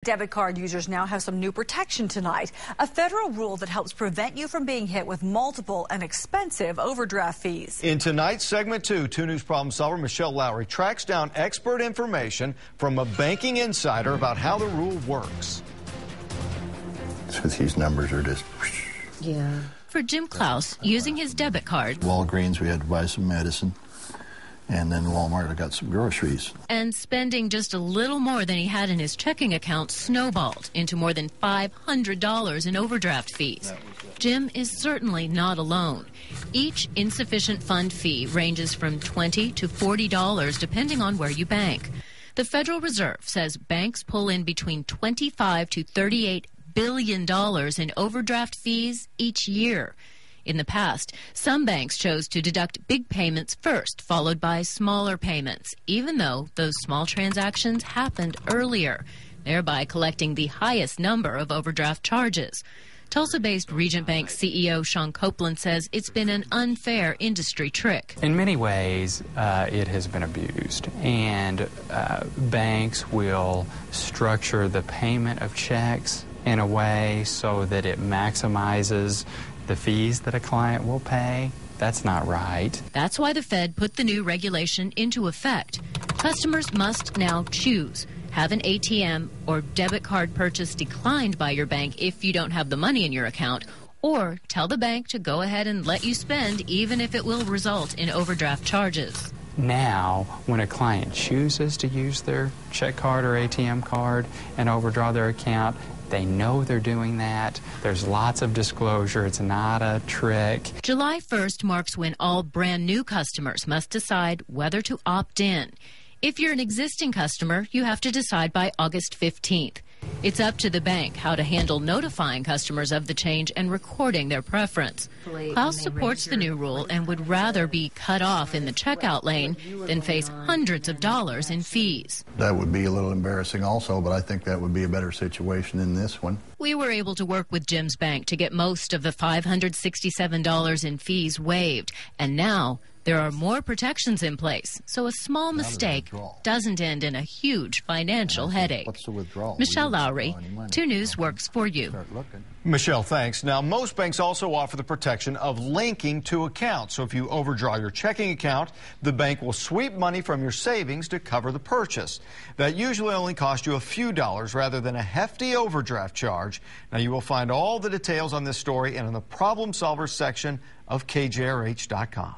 Debit card users now have some new protection tonight. A federal rule that helps prevent you from being hit with multiple and expensive overdraft fees. In tonight's segment 2 News problem solver Michelle Lowry tracks down expert information from a banking insider about how the rule works. So these numbers are just... Yeah. For Jim Klaus, using his debit card. Walgreens, we had to buy some medicine. And then Walmart, I got some groceries. And spending just a little more than he had in his checking account snowballed into more than $500 in overdraft fees. Jim is certainly not alone. Each insufficient fund fee ranges from $20 to $40 depending on where you bank. The Federal Reserve says banks pull in between $25 to $38 billion in overdraft fees each year. In the past, some banks chose to deduct big payments first, followed by smaller payments, even though those small transactions happened earlier, thereby collecting the highest number of overdraft charges. Tulsa-based Regent Bank CEO Sean Kouplan says it's been an unfair industry trick. In many ways, it has been abused, and banks will structure the payment of checks in a way so that it maximizes the fees that a client will pay. That's not right. That's why the Fed put the new regulation into effect. Customers must now choose. Have an ATM or debit card purchase declined by your bank if you don't have the money in your account, or tell the bank to go ahead and let you spend even if it will result in overdraft charges. Now, when a client chooses to use their check card or ATM card and overdraw their account, they know they're doing that. There's lots of disclosure. It's not a trick. July 1st marks when all brand new customers must decide whether to opt in. If you're an existing customer, you have to decide by August 15th. It's up to the bank how to handle notifying customers of the change and recording their preference. Klaus supports the new rule and would rather be cut off in the checkout lane than face hundreds of dollars in fees. That would be a little embarrassing also, but I think that would be a better situation than this one. We were able to work with Jim's bank to get most of the $567 in fees waived, and now there are more protections in place, so a small mistake doesn't end in a huge financial headache. What's the withdrawal? Michelle Lowry, 2 News works for you. Michelle, thanks. Now, most banks also offer the protection of linking to accounts. So if you overdraw your checking account, the bank will sweep money from your savings to cover the purchase. That usually only costs you a few dollars rather than a hefty overdraft charge. Now, you will find all the details on this story and in the Problem Solvers section of KJRH.com.